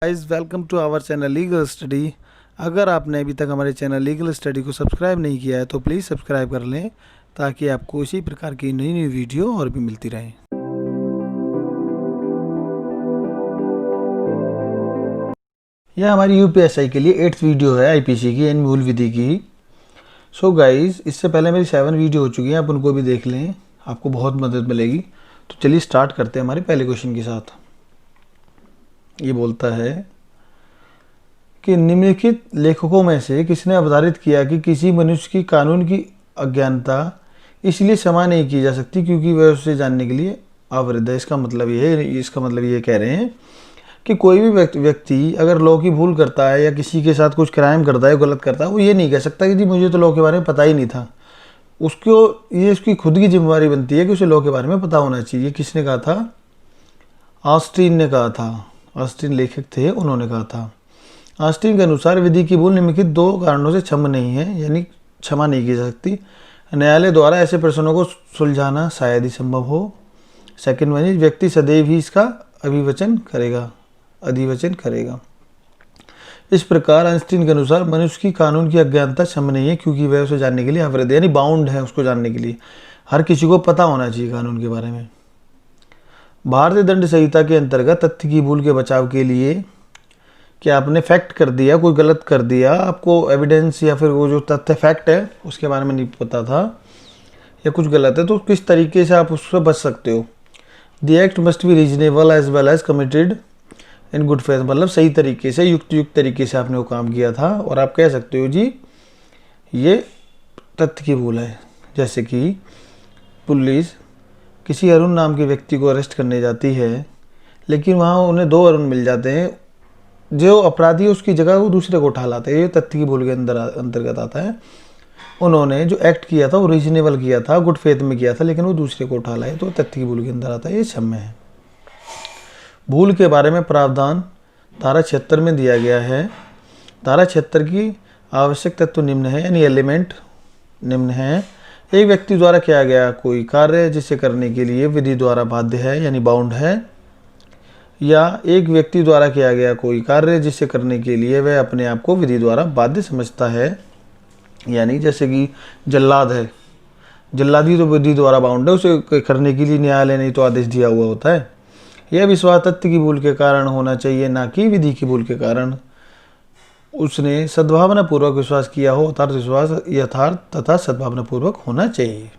Guys welcome to our channel legal study. अगर आपने अभी तक हमारे चैनल लीगल स्टडी को सब्सक्राइब नहीं किया है तो प्लीज़ सब्सक्राइब कर लें ताकि आपको इसी प्रकार की नई नई वीडियो और भी मिलती रहे। यह हमारी यूपीएसआई के लिए 8th वीडियो है आईपीसी की यानी मूल विधि की। सो गाइस इससे पहले मेरी 7 वीडियो हो चुकी हैं, आप उनको भी देख लें, आपको बहुत मदद मिलेगी। तो चलिए स्टार्ट करते हैं हमारे पहले क्वेश्चन के साथ। ये बोलता है कि निम्नलिखित लेखकों में से किसने अवधारित किया कि किसी मनुष्य की कानून की अज्ञानता इसलिए क्षमा नहीं की जा सकती क्योंकि वह उसे जानने के लिए अवृद्ध है। इसका मतलब ये कह रहे हैं कि कोई भी व्यक्ति अगर लॉ की भूल करता है या किसी के साथ कुछ क्राइम करता है, गलत करता है, वो ये नहीं कह सकता कि जी मुझे तो लॉ के बारे में पता ही नहीं था। ये उसकी खुद की जिम्मेदारी बनती है कि उसे लॉ के बारे में पता होना चाहिए। किसने कहा था? ऑस्टिन ने कहा था। ऑस्टिन लेखक थे, उन्होंने कहा था। ऑस्टिन के अनुसार विधि की भूल निम्नलिखित 2 कारणों से क्षमा नहीं है, यानी क्षमा नहीं की जा सकती। न्यायालय द्वारा ऐसे प्रश्नों को सुलझाना शायद ही संभव हो। सेकंड वन, व्यक्ति सदैव ही इसका अधिवचन करेगा। इस प्रकार ऑस्टिन के अनुसार मनुष्य की कानून की अज्ञानता क्षमा नहीं है क्योंकि वह उसे जानने के लिए अवृद्ध यानी बाउंड है। उसको जानने के लिए हर किसी को पता होना चाहिए कानून के बारे में। भारतीय दंड संहिता के अंतर्गत तथ्य की भूल के बचाव के लिए कि आपने फैक्ट कर दिया, कोई गलत कर दिया, आपको एविडेंस या फिर वो जो तथ्य फैक्ट है उसके बारे में नहीं पता था या कुछ गलत है, तो किस तरीके से आप उससे बच सकते हो। The act must be reasonable as well as committed in good faith, मतलब सही तरीके से, युक्त तरीके से आपने वो काम किया था और आप कह सकते हो जी ये तथ्य की भूल है। जैसे कि पुलिस किसी अरुण नाम के व्यक्ति को अरेस्ट करने जाती है लेकिन वहाँ उन्हें 2 अरुण मिल जाते हैं, जो अपराधी है उसकी जगह वो दूसरे को उठा लाते हैं। ये तथ्य की भूल के अंतर्गत आता है। उन्होंने जो एक्ट किया था वो रीजनेबल किया था, गुड फेथ में किया था, लेकिन वो दूसरे को उठा लाए, तो तथ्य की भूल के अंदर आता है। ये क्षम्य है। भूल के बारे में प्रावधान धारा 76 में दिया गया है। धारा 76 की आवश्यक तत्व निम्न है, यानी एलिमेंट निम्न है। एक व्यक्ति द्वारा किया गया कोई कार्य जिसे करने के लिए विधि द्वारा बाध्य है यानी बाउंड है, या एक व्यक्ति द्वारा किया गया कोई कार्य जिसे करने के लिए वह अपने आप को विधि द्वारा बाध्य समझता है, यानी जैसे कि जल्लाद है, जल्लादी तो विधि द्वारा बाउंड है, उसे करने के लिए न्यायालय ने तो आदेश दिया हुआ होता है। यह विश्वास तथ्य की भूल के कारण होना चाहिए, ना कि विधि की भूल के कारण। उसने सद्भावना पूर्वक विश्वास किया हो, अर्थात विश्वास यथार्थ तथा सद्भावना पूर्वक होना चाहिए।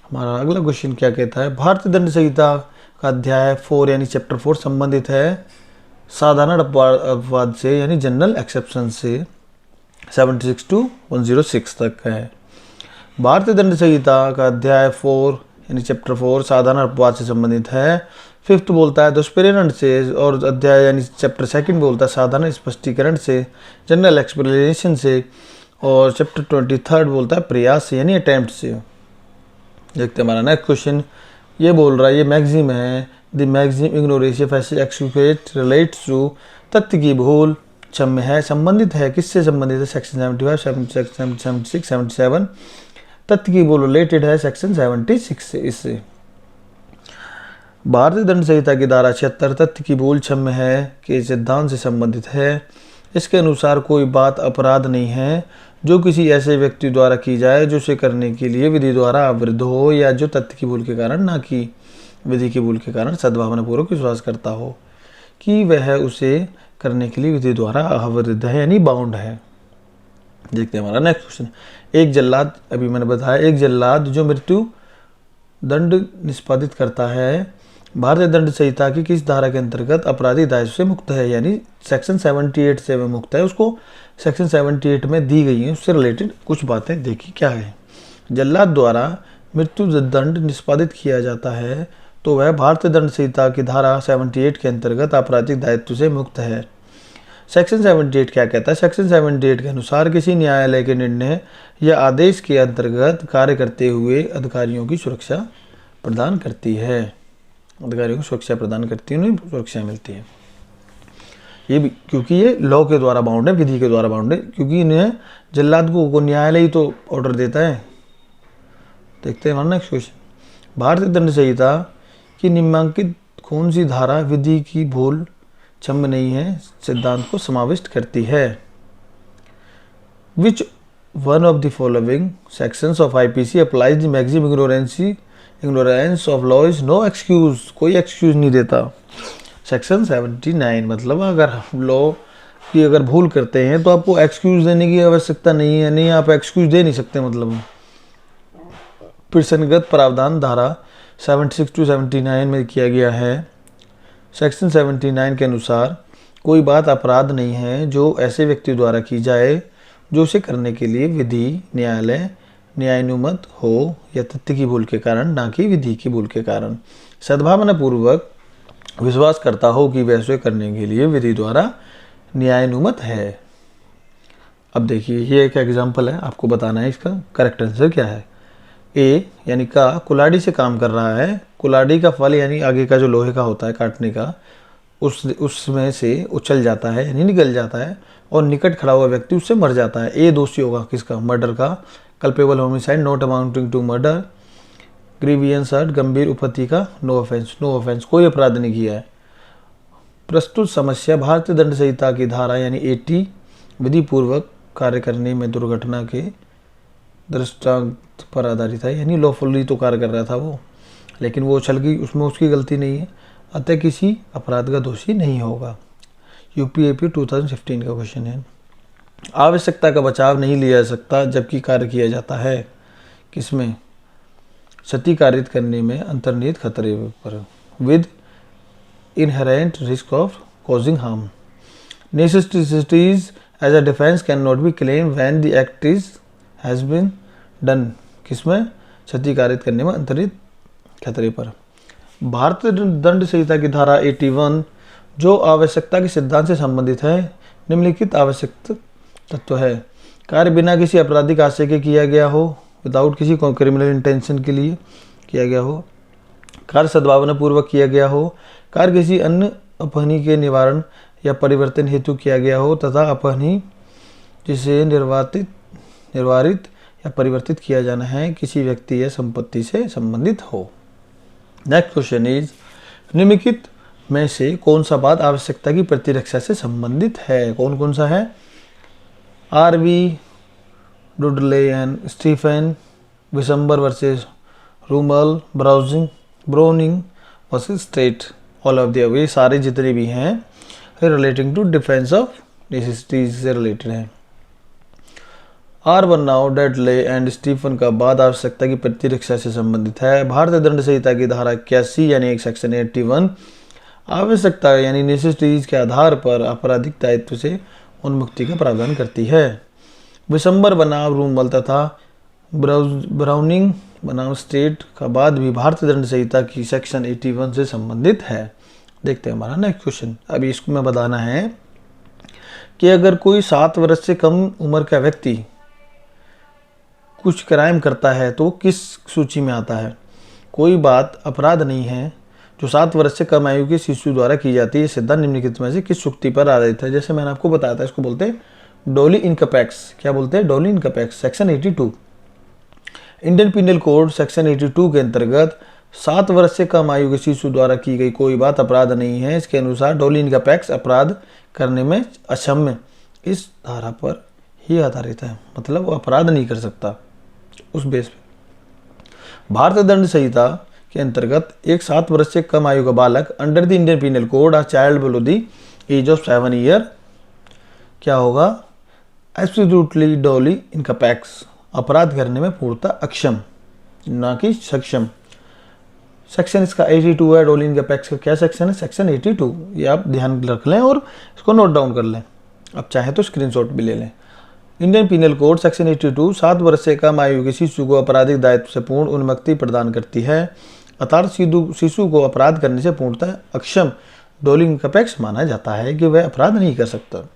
हमारा अगला क्वेश्चन क्या कहता है? भारतीय दंड संहिता का अध्याय 4 यानी चैप्टर 4 संबंधित है साधारण अपवाद से यानी जनरल एक्सेप्शन से 76 to 106 तक है। भारतीय दंड संहिता का अध्याय 4 यानी चैप्टर 4 साधारण अपवाद से संबंधित है। 5th बोलता है दुष्प्रेरण से, और अध्याय यानी चैप्टर 2 बोलता है साधारण स्पष्टीकरण से, जनरल एक्सप्लेनेशन से, और चैप्टर 23 बोलता है प्रयास से यानी अटेम्प्ट से। देखते हैं हमारा नेक्स्ट क्वेश्चन। ये बोल रहा है, ये मैक्सिम है, द मैक्सिम इग्नोरेशिया फैसिल एक्सक्यूट रिलेट्स टू, तथ्य की भूल क्षम्य है, संबंधित है, किससे संबंधित है? सेक्शन 75, 76, 77। तथ्य की भूल रिलेटेड है सेक्शन 76 से। इससे भारतीय दंड संहिता की धारा 76 तथ्य की भूल क्षम्य है के सिद्धांत से संबंधित है। इसके अनुसार कोई बात अपराध नहीं है जो किसी ऐसे व्यक्ति द्वारा की जाए जो उसे करने के लिए विधि द्वारा अवृद्ध हो, या जो तथ्य की भूल के कारण, ना कि विधि की भूल के कारण, सद्भावनापूर्वक विश्वास करता हो कि वह उसे करने के लिए विधि द्वारा अवृद्ध है यानी बाउंड है। देखते हैं हमारा नेक्स्ट क्वेश्चन। एक जल्लाद, अभी मैंने बताया, एक जल्लाद जो मृत्यु दंड निष्पादित करता है भारतीय दंड संहिता की किस धारा के अंतर्गत अपराधी दायित्व से मुक्त है, यानी सेक्शन 78 से वह मुक्त है। उसको सेक्शन 78 में दी गई है, उससे रिलेटेड कुछ बातें देखी क्या है। जल्लाद द्वारा मृत्यु दंड निष्पादित किया जाता है तो वह भारतीय दंड संहिता की धारा 78 के अंतर्गत आपराधिक दायित्व से मुक्त है। सेक्शन 78 क्या कहता है? सेक्शन 78 के अनुसार किसी न्यायालय के निर्णय या आदेश के अंतर्गत कार्य करते हुए अधिकारियों की सुरक्षा प्रदान करती है। अधिकारियों को सुरक्षा प्रदान करती है, उन्हें सुरक्षा मिलती है। ये भी क्योंकि ये लॉ के द्वारा बाउंड है, विधि के द्वारा बाउंड है, क्योंकि इन्हें जल्लाद को न्यायालय ही तो ऑर्डर देता है। देखते हैं नेक्स्ट क्वेश्चन। भारतीय दंड संहिता की निम्नलिखित कौन सी धारा विधि की भूल क्षमनीय सिद्धांत को समाविष्ट करती है। Which one of the following sections of IPC applies the maximum ignorance of law is no excuse, कोई एक्सक्यूज नहीं देता। सेक्शन 79 मतलब अगर लॉ की अगर भूल करते हैं तो आपको एक्सक्यूज देने की आवश्यकता नहीं है, नहीं आप एक्सक्यूज दे नहीं सकते मतलब। प्रसंगत प्रावधान धारा 76 to 79 में किया गया है। सेक्शन 79 के अनुसार कोई बात अपराध नहीं है जो ऐसे व्यक्ति द्वारा की जाए जो उसे करने के लिए विधि, न्यायालय, न्यायानुमत हो या तथ्य की भूल के कारण, ना कि विधि की भूल के कारण सद्भावना पूर्वक विश्वास करता हो कि वह उसे करने के लिए विधि द्वारा न्यायानुमत है। अब देखिए ये एक एग्जाम्पल है, आपको बताना है इसका करेक्ट आंसर क्या है। ए यानी का कुल्हाड़ी से काम कर रहा है, कुल्हाड़ी का फल यानी आगे का जो लोहे का होता है काटने का, उसमें से उछल जाता है यानी निकल जाता है और निकट खड़ा हुआ व्यक्ति उससे मर जाता है। ए दोषी होगा किसका? मर्डर का। Culpable homicide not amounting to murder. Grievous hurt गंभीर उपपत्ति का नो ऑफेंस, कोई अपराध नहीं किया है। प्रस्तुत समस्या भारतीय दंड संहिता की धारा यानी 80 विधि पूर्वक कार्य करने में दुर्घटना के दृष्टांत पर आधारित है, यानी लॉफुली तो कार्य कर रहा था वो, लेकिन वो उछल गई, उसमें उसकी गलती नहीं है, अतः किसी अपराध का दोषी नहीं होगा। यूपीएपी 2015 का क्वेश्चन है। आवश्यकता का बचाव नहीं लिया जा सकता जबकि कार्य किया जाता है, किसमें? क्षति कारित करने में अंतर्निहित खतरे पर, with inherent risk of causing harm. Necessities as a defence can not be claim when the act is has been done, किसमें? क्षति कारित करने में अंतर्निहित खतरे पर। भारतीय दंड संहिता की धारा 81 जो आवश्यकता के सिद्धांत से संबंधित है, निम्नलिखित आवश्यक तत्व है। कार्य बिना किसी आपराधिक आशय के किया गया हो, विदाउट किसी क्रिमिनल इंटेंशन के लिए किया गया हो, कार्य सद्भावना पूर्वक किया गया हो, कार्य किसी अन्य अपहानि के निवारण या परिवर्तन हेतु किया गया हो तथा अपहानि जिसे निर्वारित या परिवर्तित किया जाना है किसी व्यक्ति या संपत्ति से संबंधित हो। नेक्स्ट क्वेश्चन इज निम्नलिखित में से कौन सा बात आवश्यकता की प्रतिरक्षा से संबंधित है? कौन कौन सा है? R v Dudley and Stephens, Vishambhar versus Rumal, Browning versus state, all of the above, ये सारे जितने भी हैं relating to defence of necessities से रिलेटेड हैं। R1 now Dudley and Stephen का बाद आवश्यकता की प्रतिरक्षा से संबंधित है। भारतीय दंड संहिता की धारा 81 यानी एक सेक्शन 81 आवश्यकता यानी नेसेसिटीज के आधार पर आपराधिक दायित्व से उन्मुक्ति का प्रावधान करती है। विशंबर बनाम रूमल तथा ब्राउनिंग बनाम स्टेट का बाद भी भारतीय दंड संहिता की सेक्शन 81 से संबंधित है। देखते हैं हमारा नेक्स्ट क्वेश्चन। अभी इसको मैं बताना है कि अगर कोई 7 वर्ष से कम उम्र का व्यक्ति कुछ क्राइम करता है तो किस सूची में आता है? कोई बात अपराध नहीं है जो 7 वर्ष से कम आयु के शिशु द्वारा की जाती है। सिद्धांत निम्नलिखित में से किस युक्ति पर आधारित है? जैसे मैंने आपको बताया था, इसको बोलते हैं डोली इनकपैक्स। क्या बोलते हैं? डोली इनकपैक्स। Section 82 Indian penal code section 82 के अंतर्गत 7 वर्ष से कम आयु के शिशु द्वारा की गई कोई बात अपराध नहीं है। इसके अनुसार डोली इनकपैक्स अपराध करने में अक्षम्य इस धारा पर ही आधारित है, मतलब वो अपराध नहीं कर सकता उस बेस पे। भारतीय दंड संहिता के अंतर्गत एक 7 वर्ष से कम आयु का बालक under the Indian penal code, a child below the age of 7 year, क्या होगा? एब्सोल्युटली डोली इनकपैक्स, अपराध करने में पूर्णतः अक्षम ना कि सक्षम। सेक्शन इसका 82 है। डोली इनकपैक्स का क्या सेक्शन है? सेक्शन 82। ये आप ध्यान रख लें और इसको नोट डाउन कर लें, आप चाहे तो स्क्रीनशॉट भी ले लें। इंडियन पिनल कोड सेक्शन 82 7 वर्ष से कम आयु के शिशु को आपराधिक दायित्व से पूर्ण उन्मुक्ति प्रदान करती है, अर्थात शिशु को अपराध करने से पूर्णतः अक्षम डोली इनकपैक्स माना जाता है कि वह अपराध नहीं कर सकता।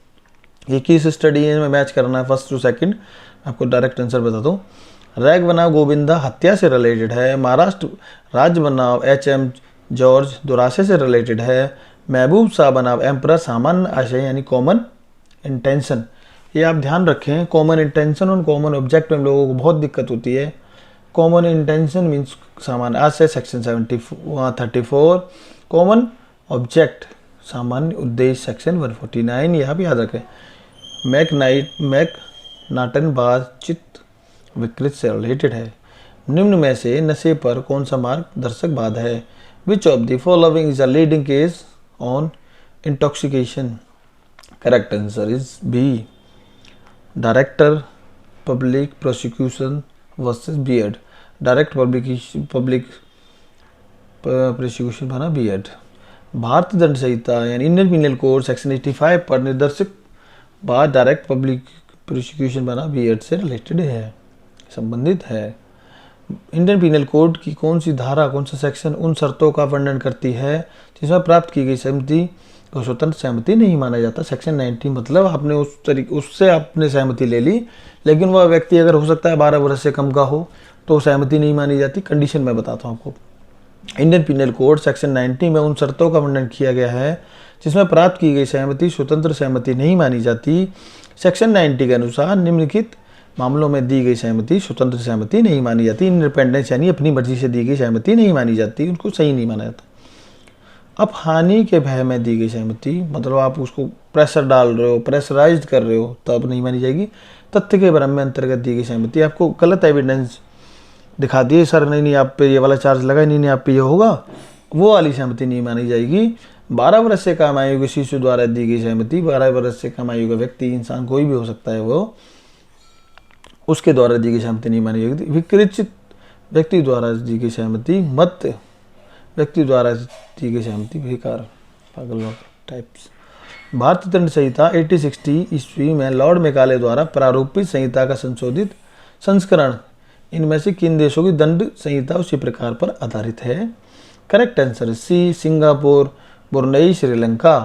ये किस स्टडी में मैच करना है फर्स्ट टू सेकंड, आपको डायरेक्ट आंसर बता दूं। रैग बनाम गोविंदा हत्या से रिलेटेड है। महाराष्ट्र राज्य बनाम HM जॉर्ज दुराशे से रिलेटेड है। महबूब शाह बनाम एम्परर सामान्य आशय यानी कॉमन इंटेंशन। ये आप ध्यान रखें, कॉमन इंटेंशन और कॉमन ऑब्जेक्ट में लोगों को बहुत दिक्कत होती है। कॉमन इंटेंशन मीन्स सामान्य आशय सेक्शन 34, कॉमन ऑब्जेक्ट सामान्य उद्देश्य सेक्शन 149, यह भी याद रखें। मैकनाटन चित्त विकृत से रिलेटेड है। निम्न में से नशे पर कौन सा मार्गदर्शक बाधा है? Which of the following is a leading case on intoxication? Correct answer is B, director public prosecution versus Beard. Direct public prosecution बना बीएड। भारतीय दंड संहिता यानी इंडियन पिनल कोड सेक्शन 85 पर निर्देशित बात डायरेक्ट पब्लिक प्रोसिक्यूशन बना बीएड से related है, संबंधित है। इंडियन पिनल कोड की कौन सी धारा, कौन सा सेक्शन उन शर्तों का वर्णन करती है जिसमें प्राप्त की गई सहमति को स्वतंत्र सहमति नहीं माना जाता? सेक्शन 90 मतलब आपने उससे आपने सहमति ले ली, लेकिन वह व्यक्ति अगर हो सकता है 12 वर्ष से कम का हो तो सहमति नहीं मानी जाती। कंडीशन मैं बताता हूँ आपको। इंडियन पिनल कोड सेक्शन 90 में उन शर्तों का वर्णन किया गया है जिसमें प्राप्त की गई सहमति स्वतंत्र सहमति नहीं मानी जाती। सेक्शन 90 के अनुसार निम्नलिखित मामलों में दी गई सहमति स्वतंत्र सहमति नहीं मानी जाती। इंडिपेंडेंस यानी अपनी मर्जी से दी गई सहमति नहीं मानी जाती, उनको सही नहीं माना जाता। अब हानि के भय में दी गई सहमति, मतलब आप उसको प्रेशर डाल रहे हो, प्रेशराइज्ड कर रहे हो, तब नहीं मानी जाएगी। तथ्य के भ्रम में अंतर्गत दी गई सहमति, आपको गलत एविडेंस दिखा दिए, सर नहीं आप पे ये वाला चार्ज लगा, नहीं आप पे ये होगा, वो वाली सहमति नहीं मानी जाएगी। 12 वर्ष से कम आयु के शिशु द्वारा दी गई सहमति, 12 वर्ष से कम आयु का व्यक्ति, इंसान कोई भी हो सकता है, वो उसके द्वारा दी गई सहमति नहीं मानी जाएगी। विकृत व्यक्ति द्वारा दी गई सहमति, मत व्यक्ति द्वारा दी गई सहमति, बेकार, पागल टाइप्स। भारतीय दंड संहिता 1860 ईस्वी में लॉर्ड मेकाले द्वारा प्रारूपित संहिता का संशोधित संस्करण इनमें से किन देशों की दंड संहिता उसी प्रकार पर आधारित है? Correct answer C, Singapore, Brunei, Sri Lanka.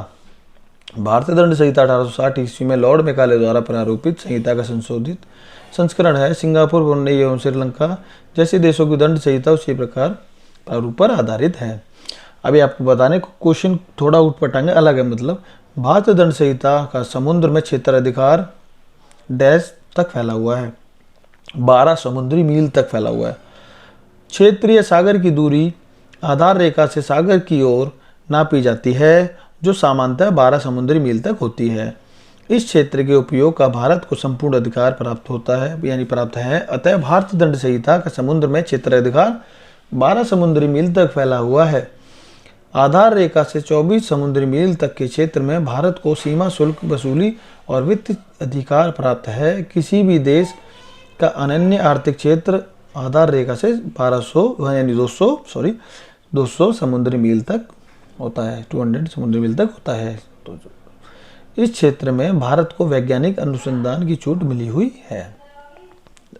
भारतीय दंड संहिता 1860 ईस्वी में लॉर्ड मेकाले द्वारा प्रारूपित संहिता का संशोधित संस्करण है। सिंगापुर, ब्रुनेई एवं श्रीलंका जैसे देशों की दंड संहिता उसी प्रकार प्रारूप पर आधारित है। अभी आपको बताने को क्वेश्चन थोड़ा उठपटांगे, अलग है। मतलब भारतीय दंड संहिता का समुद्र में क्षेत्राधिकार डैश तक फैला हुआ है, 12 समुद्री मील तक फैला हुआ है। क्षेत्रीय सागर की दूरी आधार रेखा से सागर की ओर नापी जाती है, जो सामान्यतः 12 समुद्री मील तक होती है। इस क्षेत्र के उपयोग का भारत को संपूर्ण अधिकार प्राप्त होता है, यानी प्राप्त है। अतः भारतीय दंड संहिता का समुद्र में क्षेत्राधिकार 12 समुद्री मील तक फैला हुआ है। आधार रेखा से 24 समुद्री मील तक के क्षेत्र में भारत को सीमा शुल्क वसूली और वित्त अधिकार प्राप्त है। किसी भी देश का अनन्य आर्थिक क्षेत्र आधार रेखा से 1200 यानी 200 समुद्री मील तक होता है, 200 समुद्री मील तक होता है। तो इस क्षेत्र में भारत को वैज्ञानिक अनुसंधान की छूट मिली हुई है।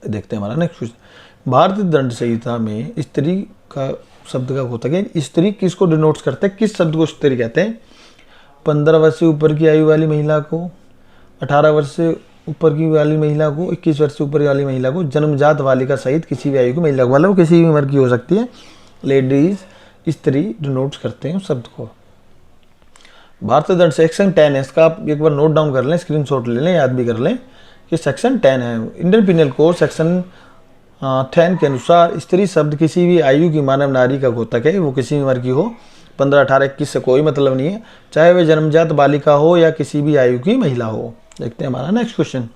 देखते हैं हमारा नेक्स्ट क्वेश्चन। भारतीय दंड संहिता में स्त्री का शब्द का होता है, स्त्री किसको डिनोट्स करते हैं, किस शब्द को स्त्री कहते हैं? 15 वर्ष से ऊपर की आयु वाली महिला को, 18 वर्ष से ऊपर की वाली महिला को, 21 वर्ष से ऊपर वाली महिला को, जन्मजात बालिका सहित किसी भी आयु की महिला को, मतलब किसी भी उम्र की हो सकती है, लेडीज स्त्री डिनोट्स करते हैं उस शब्द को। भारतीय दंड सेक्शन 10 है, इसका आप एक बार नोट डाउन कर लें, स्क्रीनशॉट ले लें, याद भी कर लें कि सेक्शन 10 है। इंडियन पिनल कोड सेक्शन 10 के अनुसार स्त्री शब्द किसी भी आयु की मानव नारी का घोतक है, वो किसी भी उम्र की हो, 15, 18, 21 से कोई मतलब नहीं है, चाहे वे जन्मजात बालिका हो या किसी भी आयु की महिला हो। देखते हैं हमारा नेक्स्ट क्वेश्चन।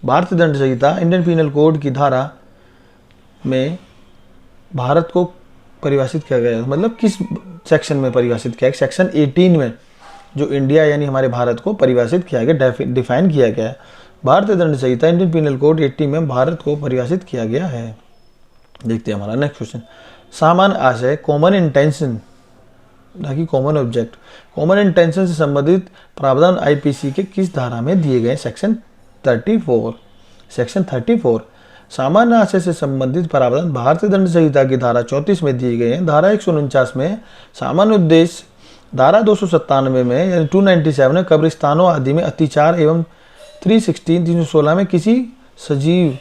भारतीय दंड संहिता इंडियन पिनल कोड की धारा में भारत को परिभाषित किया गया है, मतलब किस सेक्शन में परिभाषित किया है? सेक्शन 18 में जो इंडिया यानी हमारे भारत को परिभाषित किया गया, डिफाइन किया गया है। भारतीय दंड संहिता इंडियन पिनल कोड 80 में भारत को परिभाषित किया गया है। देखते हैं हमारा नेक्स्ट क्वेश्चन। सामान्य आशय कॉमन इंटेंशन ना कि कॉमन ऑब्जेक्ट, कॉमन इंटेंशन से संबंधित प्रावधान आईपीसी के किस धारा में दिए गए? सेक्शन 34। सेक्शन 34 सामान्य आशय से संबंधित प्रावधान भारतीय दंड संहिता की धारा 34 में दिए गए हैं। धारा 149 में सामान्य उद्देश्य, धारा 297 में यानी 297 में कब्रिस्तानों आदि में अत्याचार एवं 316 में किसी सजीव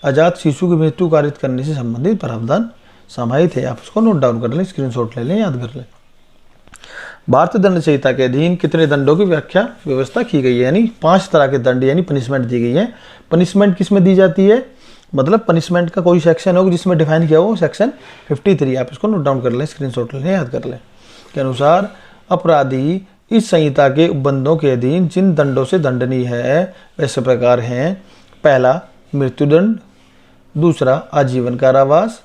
अजात शिशु की मृत्यु कारित करने से संबंधित प्रावधान समाहित है। आप इसको नोट डाउन कर लें, स्क्रीनशॉट ले लें, याद कर लें। भारतीय दंड संहिता के अधीन कितने दंडों की व्यवस्था की गई है? यानी 5 तरह के दंड यानी पनिशमेंट दी गई है। पनिशमेंट किस में दी जाती है? मतलब पनिशमेंट का कोई सेक्शन हो जिसमें डिफाइन किया हो, सेक्शन 53। आप इसको नोट डाउन कर लें, स्क्रीनशॉट ले लें, याद कर लें। के अनुसार अपराधी इस संहिता के उपबंधों के अधीन जिन दंडों से दंडनीय है वैसे प्रकार हैं: पहला मृत्युदंड, दूसरा आजीवन कारावास,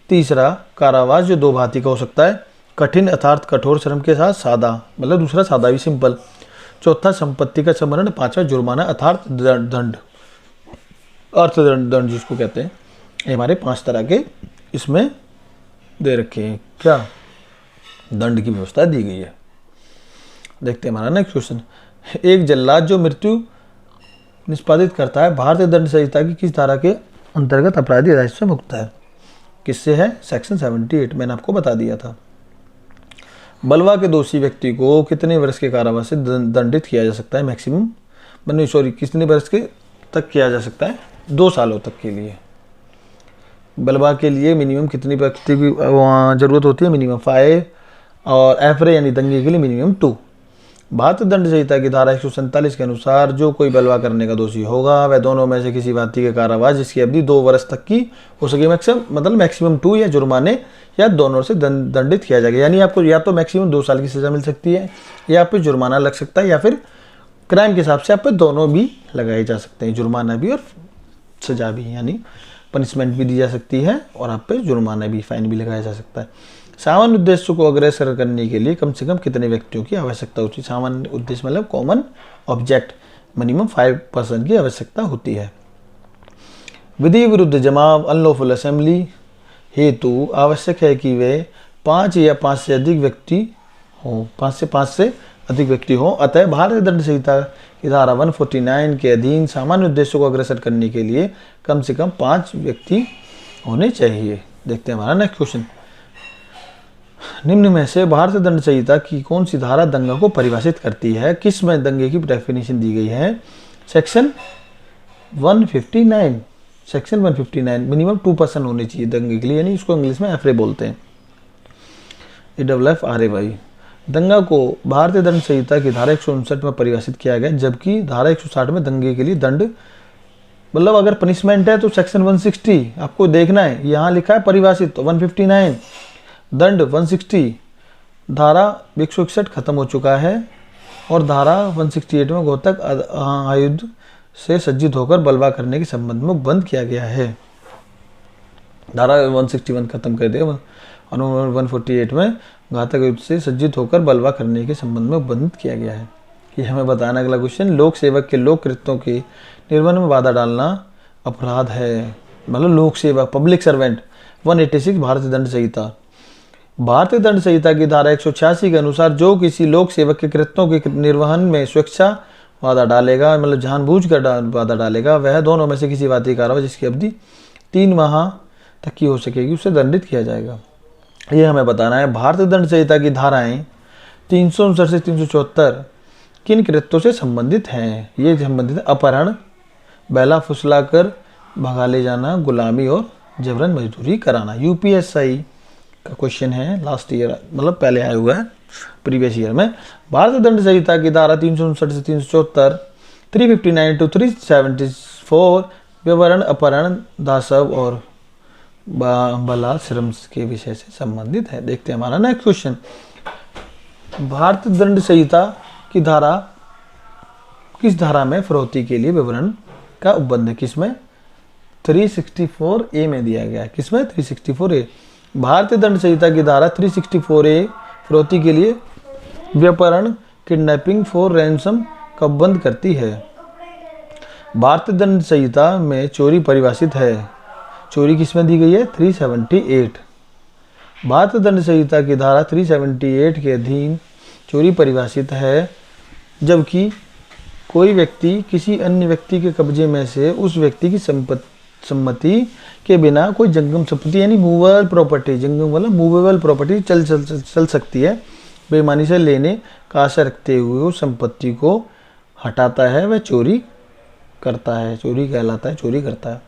तीसरा कारावास जो 2 भांति का हो सकता है, कठिन अर्थात कठोर श्रम के साथ सादा, मतलब दूसरा सादा भी सिंपल, चौथा संपत्ति का समरण, पांचवा जुर्माना अर्थात दंड, अर्थदंड दंड जिसको कहते हैं। ये हमारे 5 तरह के इसमें दे रखे हैं, क्या दंड की व्यवस्था दी गई है। देखते हैं हमारा नेक्स्ट क्वेश्चन। एक जल्लाद जो मृत्यु निष्पादित करता है भारतीय दंड संहिता की किस धारा के अंतर्गत अपराधी राजस्व से मुक्त है? किससे है? सेक्शन 78, मैंने आपको बता दिया था। बलवा के दोषी व्यक्ति को कितने वर्ष के कारावास से दंडित किया जा सकता है? मैक्सिमम कितने वर्ष के तक किया जा सकता है? 2 सालों तक के लिए। बलवा के लिए मिनिमम कितनी व्यक्ति की जरूरत होती है? मिनिमम 5, और एफरे यानी दंगे के लिए मिनिमम 2। भारतीय दंड संहिता की धारा 147 के अनुसार जो कोई बलवा करने का दोषी होगा वह दोनों में से किसी भांति के कारावास जिसकी अवधि 2 वर्ष तक की हो सके, मैक्सिमम 2, या जुर्माने या दोनों से दंडित किया जाएगा। यानी आपको या तो मैक्सिमम 2 साल की सजा मिल सकती है, या आप पे जुर्माना लग सकता है, या फिर क्राइम के हिसाब से आप पे दोनों भी लगाए जा सकते हैं, जुर्माना भी और सजा भी, यानी पनिशमेंट भी दी जा सकती है और आप पे जुर्माना भी, फाइन भी लगाया जा सकता है। सामान्य उद्देश्य को अग्रसर करने के लिए कम से कम कितने व्यक्तियों की आवश्यकता होती है? सामान्य उद्देश्य मतलब कॉमन ऑब्जेक्ट, मिनिमम 5 पर्सन की आवश्यकता होती है। विधि विरुद्ध जमाव अनलॉफुल असेंबली हेतु आवश्यक है कि वे 5 या 5 से अधिक व्यक्ति हों, 5 से अधिक व्यक्ति हों। अतः भारतीय दंड संहिता की धारा 149 के अधीन सामान्य उद्देश्यों को अग्रसर करने के लिए कम से कम 5 व्यक्ति होने चाहिए। देखते हैं हमारा नेक्स्ट क्वेश्चन। निम्न में से भारतीय दंड संहिता की कौन सी धारा दंगा को परिभाषित करती है? किस में दंगे की डेफिनेशन दी गई है? सेक्शन 159। सेक्शन 159 मिनिमम 2 पर्सन होने चाहिए दंगे के लिए, यानी इसको इंग्लिश में एफरे बोलते हैं, AFFRAY। दंगा को भारतीय दंड संहिता की धारा 159 में परिभाषित किया गया, जबकि धारा 160 में दंगे के लिए दंड, मतलब अगर पनिशमेंट है तो सेक्शन 160 आपको देखना है, यहाँ लिखा है परिभाषित, तो 159 दंड 160, धारा 161 खत्म हो चुका है और धारा 168 में घातक आयुध से सज्जित होकर बलवा करने के संबंध में बंद किया गया है। धारा 161 खत्म कर दिया और 148 में घातक आयुध से सज्जित होकर बलवा करने के संबंध में बंद किया गया है। ये हमें बताना अगला क्वेश्चन। लोक सेवक के लोक कृत्यों के निर्वहन में बाधा डालना अपराध है, मतलब लोक सेवक, पब्लिक सर्वेंट। 186 भारतीय दंड संहिता। भारतीय दंड संहिता की धारा 186 के अनुसार जो किसी लोक सेवक के कृत्यों के निर्वहन में स्वेच्छा बाधा डालेगा, मतलब जानबूझकर बाधा डालेगा, वह दोनों में से किसी भांति कार्रवाई जिसकी अवधि 3 माह तक की हो सकेगी उसे दंडित किया जाएगा। ये हमें बताना है। भारतीय दंड संहिता की धाराएं 359 से 374 किन कृत्यों से संबंधित हैं? ये संबंधित है अपहरण, बैला फुसलाकर भगा ले जाना, गुलामी और जबरन मजदूरी कराना। UPSI का क्वेश्चन है, लास्ट ईयर, मतलब पहले आया हुआ है प्रीवियस ईयर में। भारतीय दंड संहिता की धारा 359 से 374, 359 to 374 व्यवहारण, अपहरण, दासव और बलाश्रम के विषय से संबंधित है। देखते हैं हमारा नेक्स्ट क्वेश्चन। भारतीय दंड संहिता की धारा किस धारा में फिरौती के लिए विवरण का उपबंध है? किसमें? 364A में दिया गया है। किसमें? 364A। भारतीय दंड संहिता की धारा 364A फिरौती के लिए व्यापारण, किडनैपिंग फॉर रैंसम का उपबंध करती है। भारतीय दंड संहिता में चोरी परिभाषित है। चोरी किसमें दी गई है? 378। भारतीय दंड संहिता की धारा 378 के अधीन चोरी परिभाषित है, जबकि कोई व्यक्ति किसी अन्य व्यक्ति के कब्जे में से उस व्यक्ति की सम्मति के बिना कोई जंगम संपत्ति यानी मूवेबल प्रॉपर्टी, जंगम वाला मूवेबल प्रॉपर्टी चल सकती है, बेईमानी से लेने का आशा रखते हुए उस संपत्ति को हटाता है, वह चोरी करता है, चोरी कहलाता है, चोरी करता है।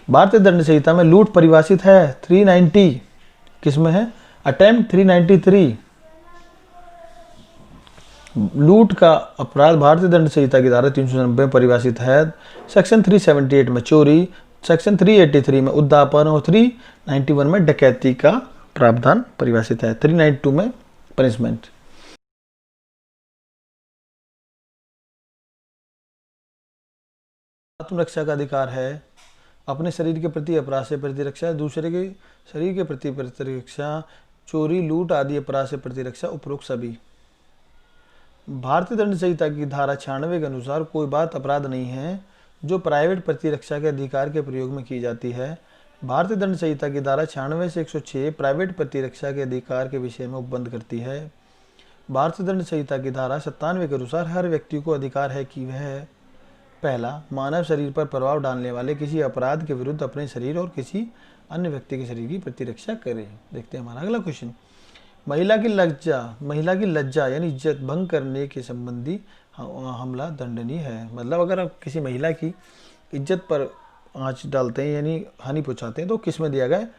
भारतीय दंड संहिता में लूट परिभाषित है 390। किसमें है? अटेम्प्ट 393। लूट का अपराध भारतीय दंड संहिता की धारा 390 में परिभाषित है। सेक्शन 378 में चोरी, सेक्शन 383 में उद्यापन और 391 में डकैती का प्रावधान परिभाषित है। 392 में पनिशमेंट। आत्मरक्षा का अधिकार है अपने शरीर के प्रति अपराध से प्रतिरक्षा, दूसरे के शरीर के प्रति प्रतिरक्षा, चोरी लूट आदि अपराध से प्रतिरक्षा, उपरोक्त सभी। भारतीय दंड संहिता की धारा 96 के अनुसार कोई बात अपराध नहीं है जो प्राइवेट प्रतिरक्षा के अधिकार के प्रयोग में की जाती है। भारतीय दंड संहिता की धारा 96 से 106 प्राइवेट प्रतिरक्षा के अधिकार के विषय में उपबंध करती है। भारतीय दंड संहिता की धारा 97 के अनुसार हर व्यक्ति को अधिकार है कि वह पहला, मानव शरीर पर प्रभाव डालने वाले किसी अपराध के विरुद्ध अपने शरीर और किसी अन्य व्यक्ति के शरीर की प्रतिरक्षा करे। देखते हैं हमारा अगला क्वेश्चन। महिला की लज्जा यानी इज्जत भंग करने के संबंधी हमला दंडनीय है। मतलब अगर आप किसी महिला की इज्जत पर आंच डालते हैं यानी हानि पहुंचाते हैं तो किस में दिया गया है?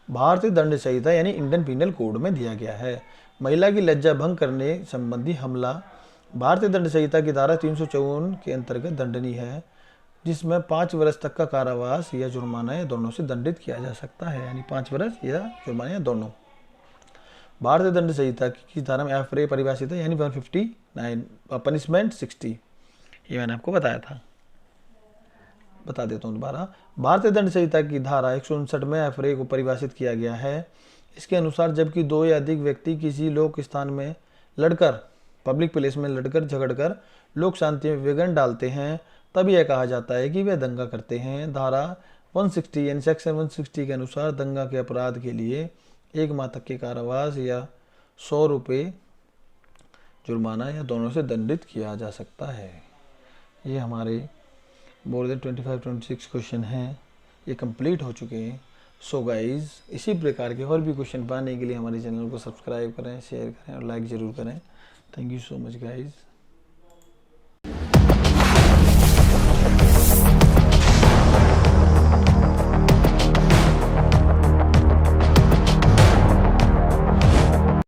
भारतीय दंड संहिता यानी इंडियन पिनल कोड में दिया गया है। महिला की लज्जा भंग करने संबंधी हमला भारतीय दंड संहिता की धारा 354 के अंतर्गत दंडनीय है, जिसमें 5 वर्ष तक का कारावास या जुर्माना या दोनों से दंडित किया जा सकता है। यानी 5 वर्ष या जुर्माना या दोनों। भारतीय दंड संहिता की धारा में एफरे परिभाषित है यानी 159, पनिशमेंट 60। ये मैंने आपको बताया था, बता देता हूँ दोबारा। भारतीय दंड संहिता की धारा 159 में एफरे को परिभाषित किया गया है। इसके अनुसार जबकि 2 या अधिक व्यक्ति किसी लोक स्थान में लड़कर, पब्लिक प्लेस में लड़कर झगड़कर लोक शांति में विघ्न डालते हैं, तब यह कहा जाता है कि वे दंगा करते हैं। धारा 160 यानी सेक्शन 160 के अनुसार दंगा के अपराध के लिए 1 माह तक के कारावास या 100 रुपये जुर्माना या दोनों से दंडित किया जा सकता है। ये हमारे मोर देन 25-26 क्वेश्चन हैं, ये कंप्लीट हो चुके हैं। सो गाइज, इसी प्रकार के और भी क्वेश्चन पाने के लिए हमारे चैनल को सब्सक्राइब करें, शेयर करें और लाइक ज़रूर करें। Thank you so much guys.